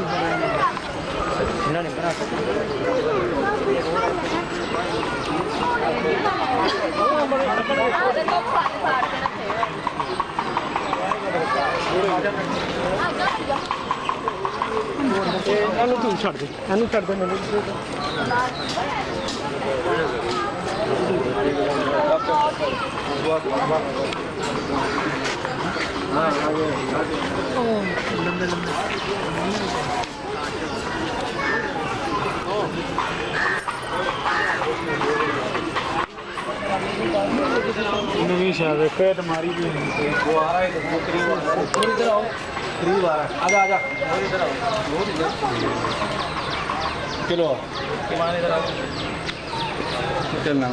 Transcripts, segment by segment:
इन्होंने बना तू छड़ दे छड़ दे मैंने नवी शायद पेट मारी भी वो आ रहा है तो इधर आओ करीब आ रहा है आजा आजा इधर आओ चलो ईमान इधर आओ चलना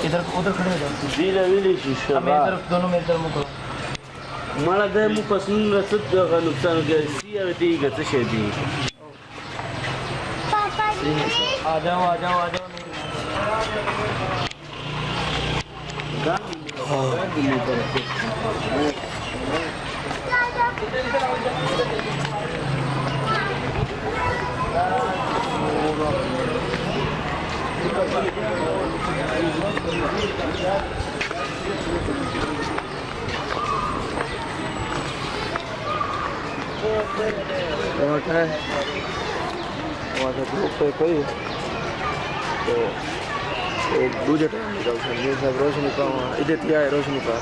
इधर उधर खड़े हो जाओ जी रवि शीशा मेरी तरफ दोनों मेरी तरफ मुंह करो मला दे मुंह पसंद रसद का नुकसान गया सी आती गत शेदी आ जाओ आ जाओ आ जाओ कोई तो दूजे टाइम निकल सकते सब रोशनी का इधर थी आए रोशनी का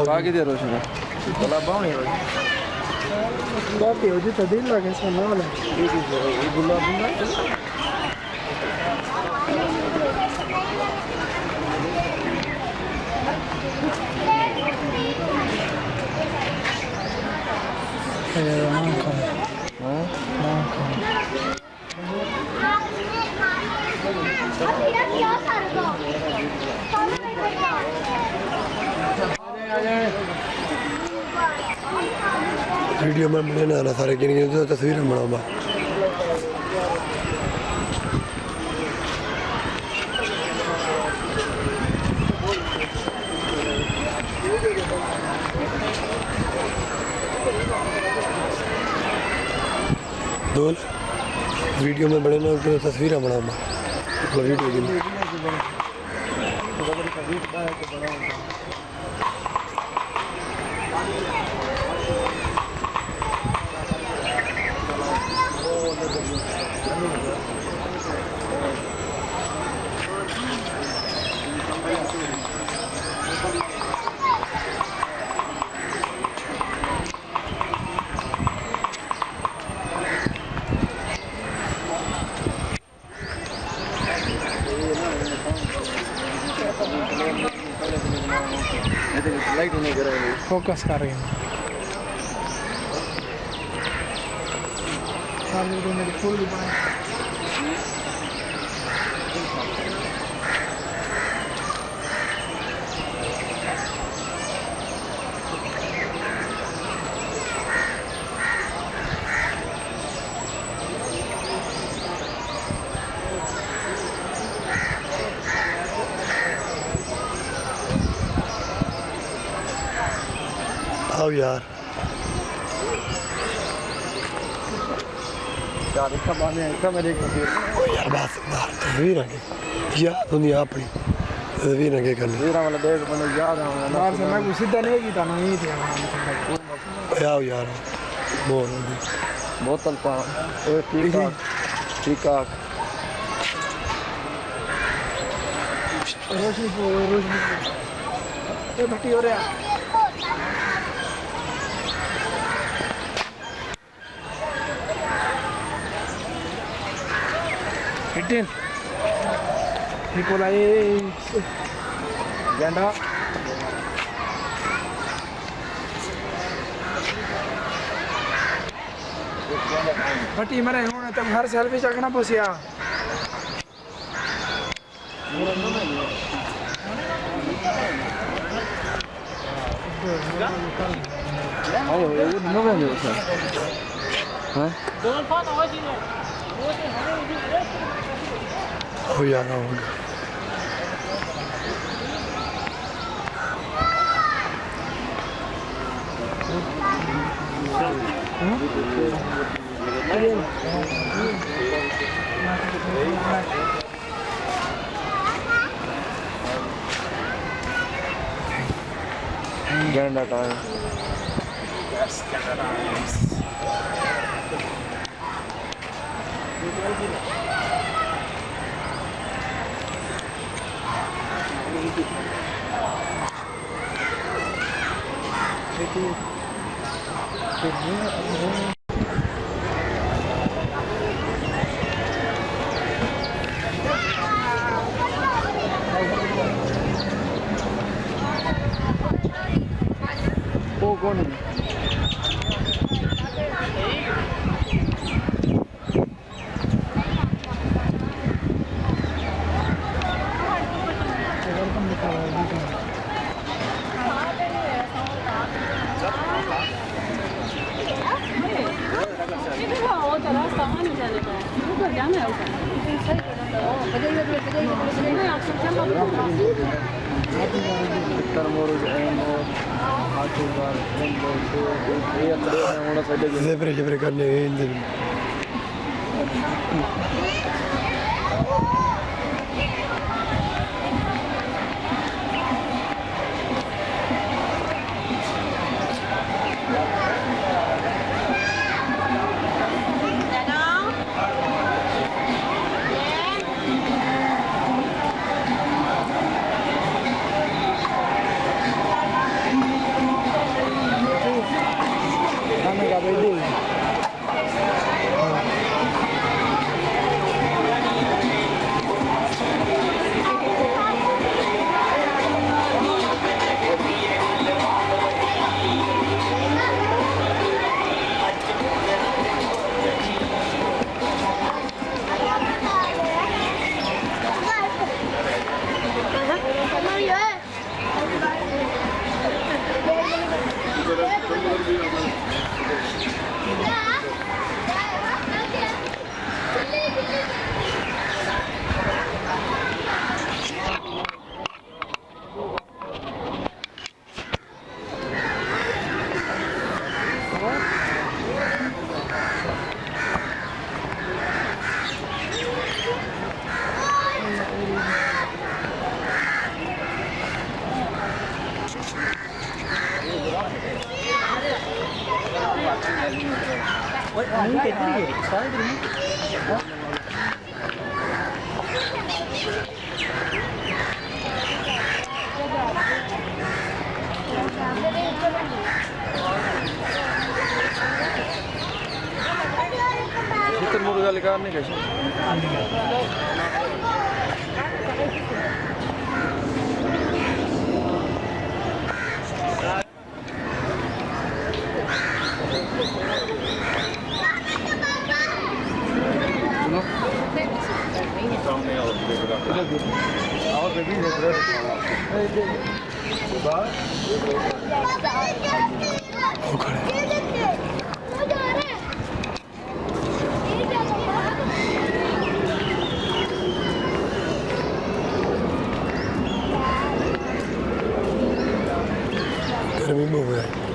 बाकी दे रोशनी भला बावनी बाकी हो जी तो दिन लगे सामने वाला ये गुलाब ना वीडियो में बने ना सारे गिन तो तस्वीर बनाऊंगा दो वीडियो में बड़े ना तो तस्वीर बनाऊंगा वीडियो गिन लाइट नहीं कर रही फोकस कर रही हूँ मेरी फुल आओ यार इसका बाने ऐसा मेरे यार बात तस्वीर आगे याद दुनिया अपनी तस्वीर आगे करनी वाला देख मैंने याद है बाहर से मैं कुछ सीधा नहीं की था ना नहीं थे आओ यार बोतल पा ठीक ठीक रोशनी ये भट्टी हो रहा Hitin, Nikolai, Ganda. But you must know that her selfish agna posia. Oh, no one knows. Huh? Don't follow us. हो यार Canada time. Yes, Canada. Oh, gone. Zebre करने गए इन दिन Kita mau kali kan nih guys. गर्मी में हुआ है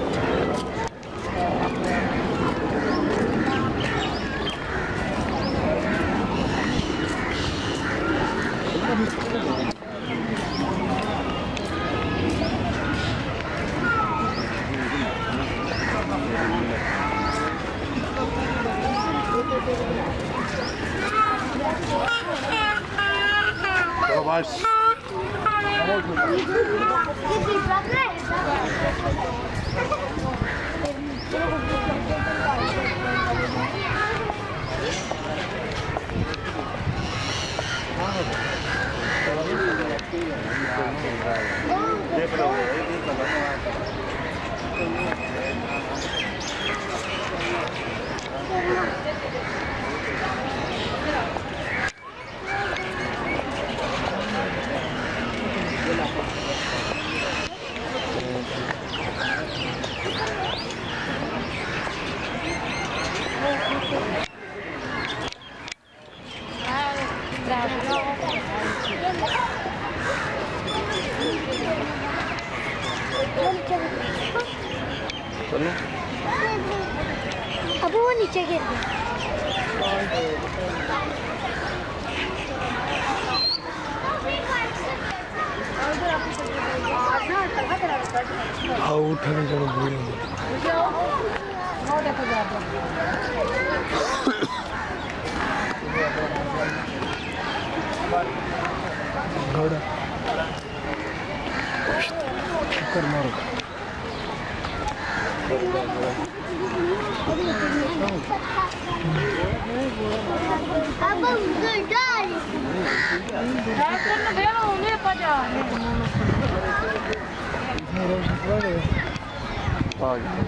चलो अब वो नीचे गिर गया हाँ उठने चलो भूल घोड़ा चक्कर मारो अब डर आ गया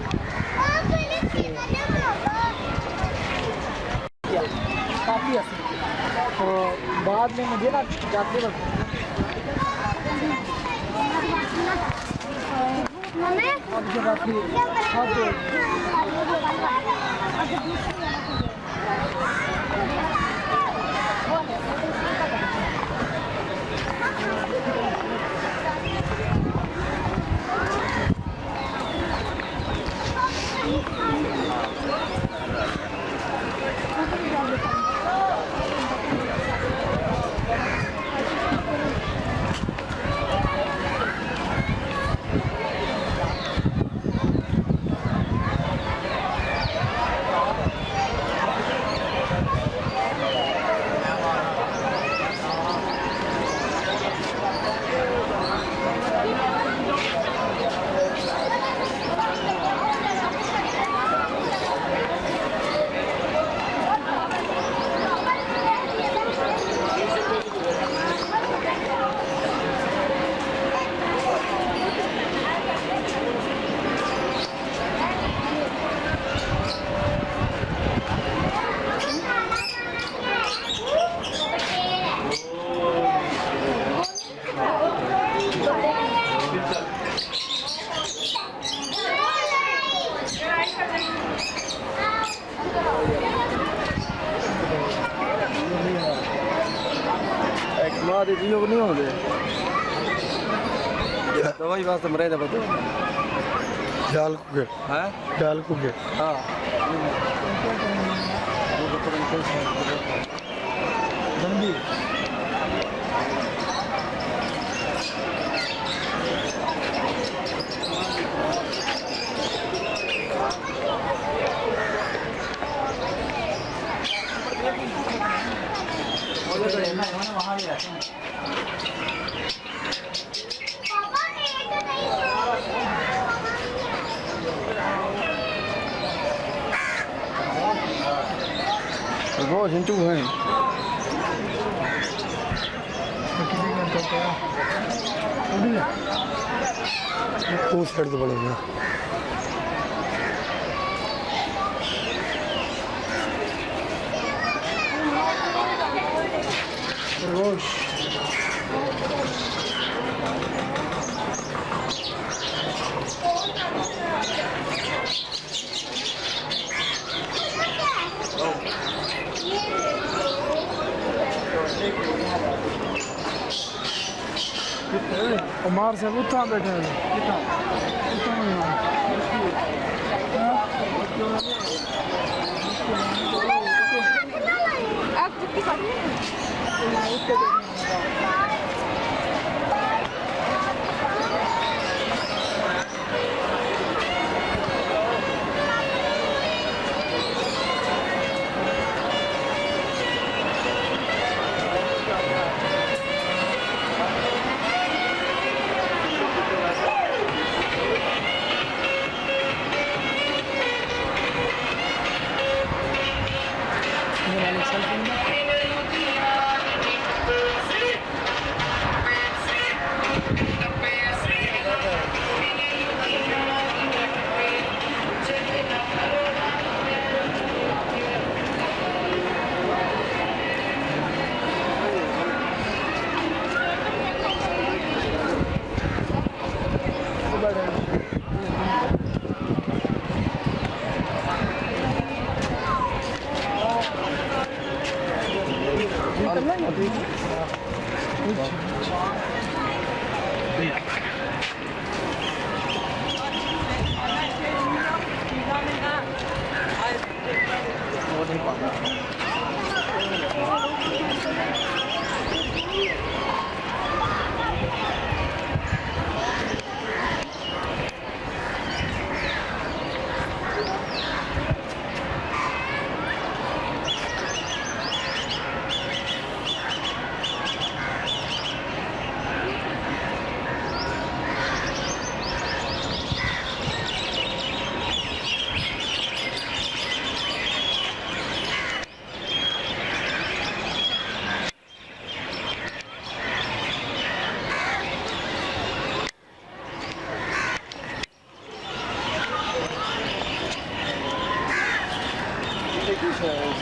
काफ़ी असर तो बाद में मुझे ना जाते वक्त अब जब आपकी माँ दीदी लोग नहीं होंगे दवाई वास्ते मरे थे बता जाल को गे हैं जाल को गे हाँ बंदी वहाँ भी रहते हैं वो झंटू है वो साइड तो बड़ा उमार से उठा बैठे हैं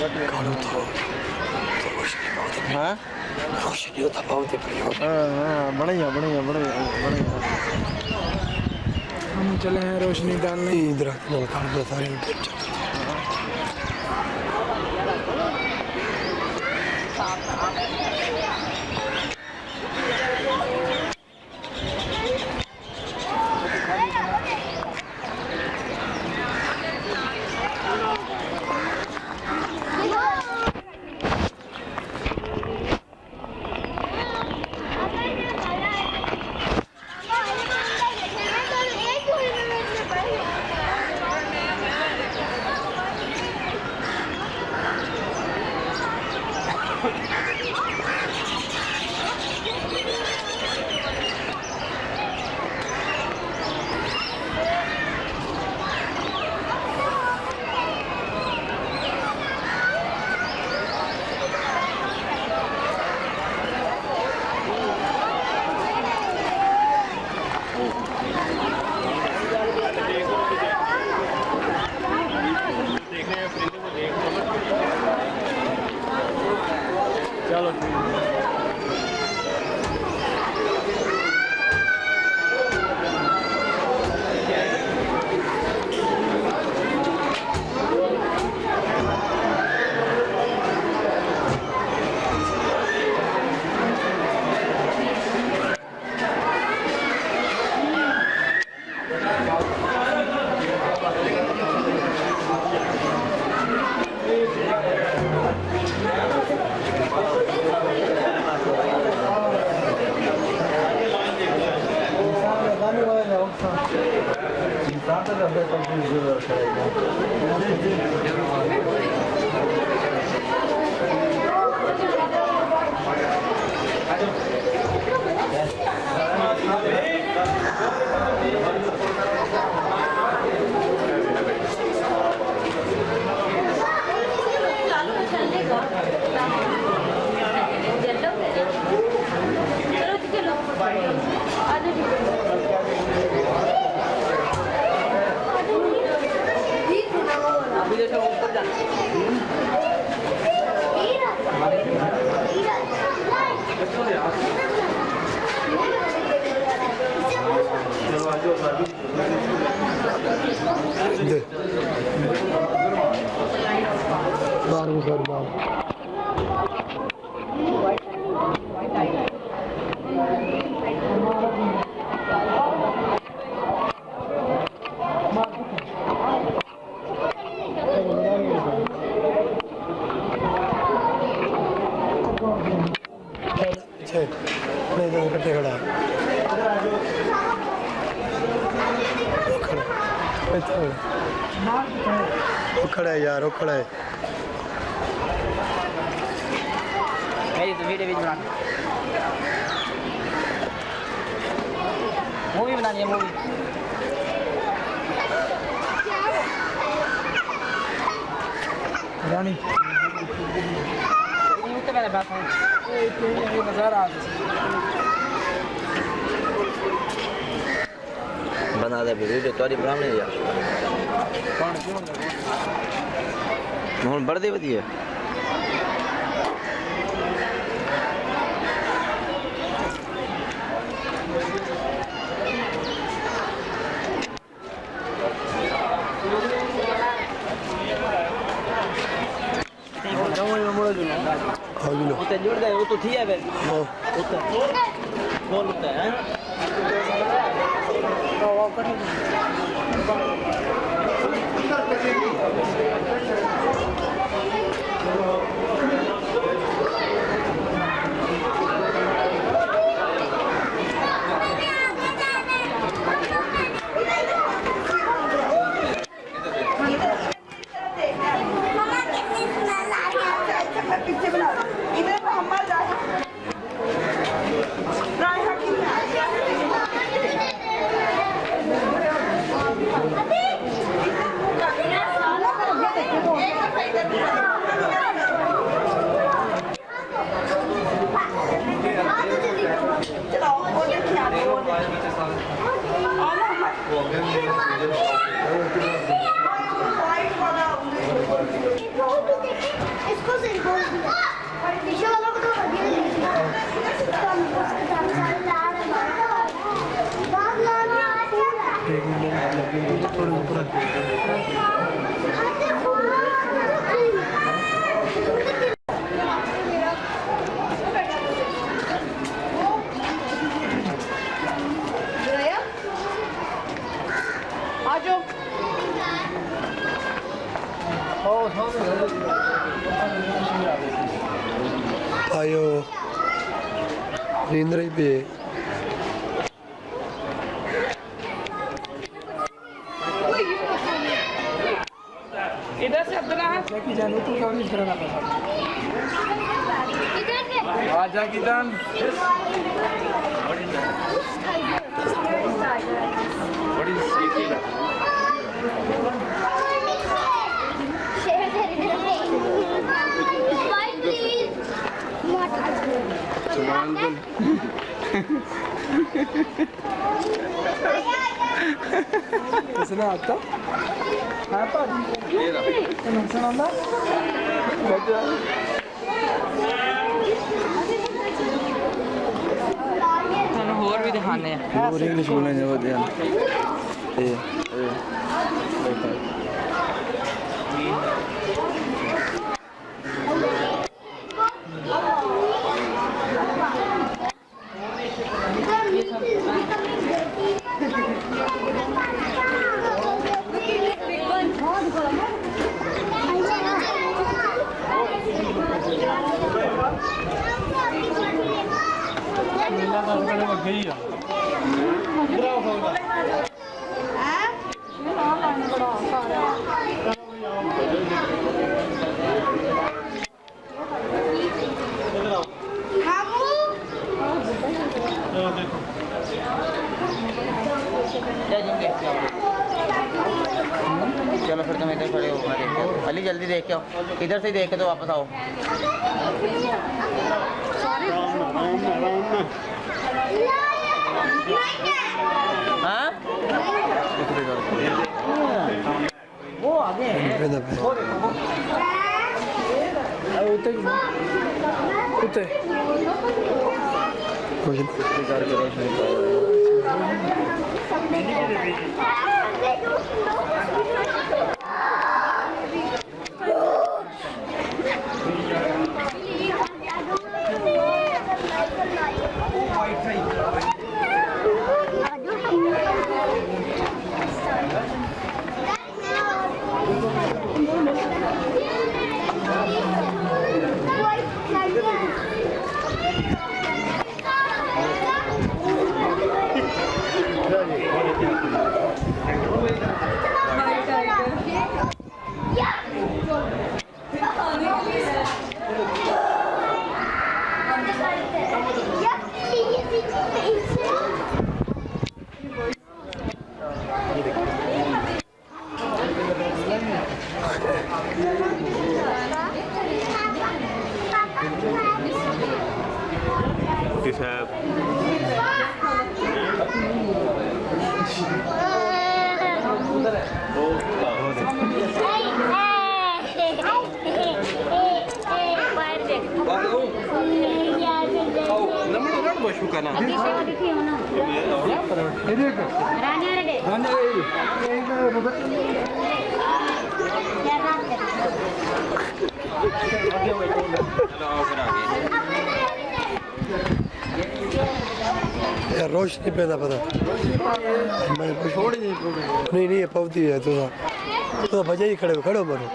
कालू तो रोशनी बहुत है हाँ रोशनी होता बहुत है प्रियो हाँ बढ़िया बढ़िया बढ़िया बढ़िया हम चले हैं रोशनी डालने इधर नल काल में सारे उठे चलो ठीक है खड़ा है यार वो खड़ा है मेरी तो वीडियो भी बना मूवी बनानी है मूवी रानी यूं तो मेरे पास है ये नज़ारा बना दे वीडियो तोरी बनाने यार कौन क्यों ਹੁਣ ਬੜਦੇ ਵਧੀਆ ਉੱਤੇ ਜੁੜਦਾ ਉਹ ਤੋਂ ਥੀ ਹੈ ਵੇ ਉੱਤੇ ਕੋਲ ਉੱਤੇ ਹੈ ਉਹ ਕੱਢ पीछे बना इधर मोहम्मद राय हकीम आयो नींद रही पे इधर से अब्दुल्ला जैकी जान तू कौन इस तरह का आजा किदान बड़ी सीखी इसने आता है पर नहीं सुनांदा ਤੁਹਾਨੂੰ ਹੋਰ ਵੀ ਦਿਖਾਣੇ ਆ ਹੋਰ ਇੰਗਲਿਸ਼ ਬੋਲਣੇ ਜੋ ਵਧੀਆ ਇਹ चलो फिर तुम इधर खड़े हो मैं देखते हो अली जल्दी देख के आओ इधर से देख के तो वापस आओ हाँ वो आगे उते यार रोशनी पे था पता मैं छोड़ नहीं नहीं पवती है तो बजे ही खड़े खड़ो मरो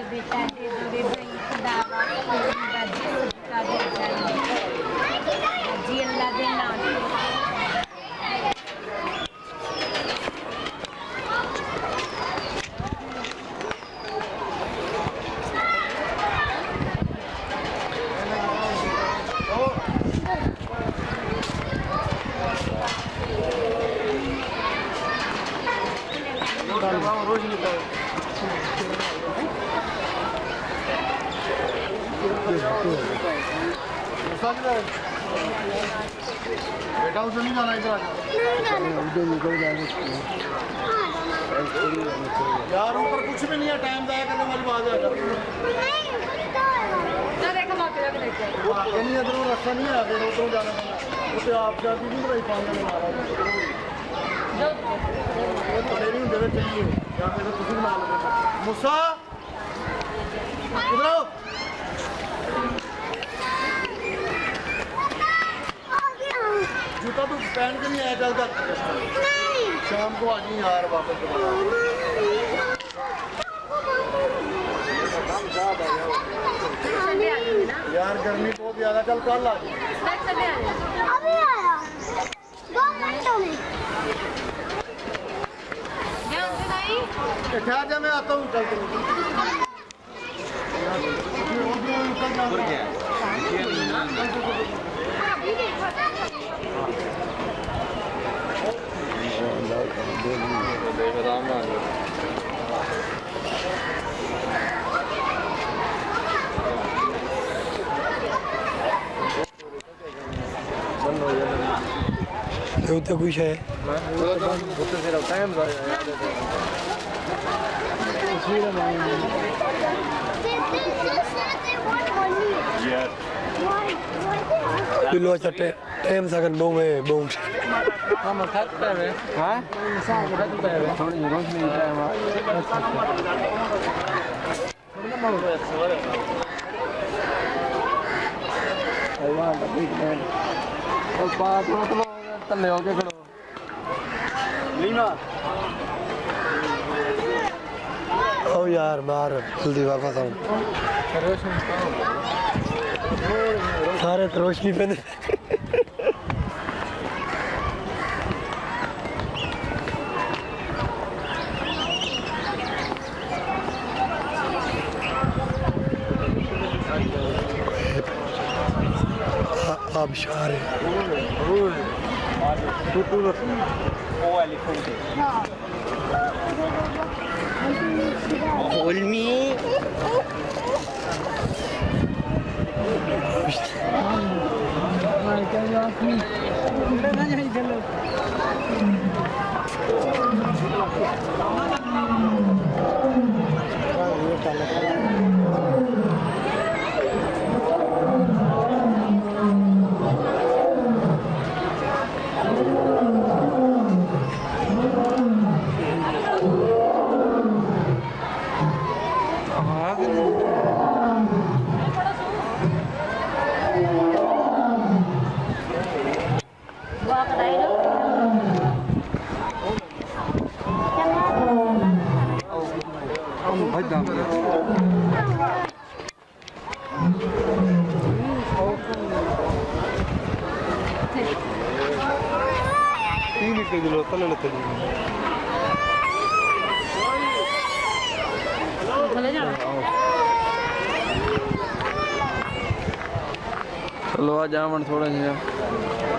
बेटा उसे नहीं जाना इधर यार ऊपर कुछ भी नहीं है टाइम जाया करने वाली बात है नहीं इधर रास्ता नहीं है फिर उधर जाना उसे आप जाती नहीं भाई पानी में मारा नहीं होंगे चाहिए मूसा इधर आओ जूता तू पहन के नहीं आया चल कर नहीं शाम को आ जी यार वापस यार गर्मी बहुत ज्यादा चल कल आ जी अभी आया 2 घंटों में ठहर जा मैं आता हूँ चल उत्ते कुछ है किलो चटे टाइम सगन बहु में बहु हम थक पे वे हां थक पे वे थोड़ी रोशनी टाइम आ बिग मैन और पास मतलब तले होके खड़ो लीमा ओ यार मार जल्दी वापस आओ सारे तो रोशनी पे अब शार है चलो आ जावन थोड़ा जिहा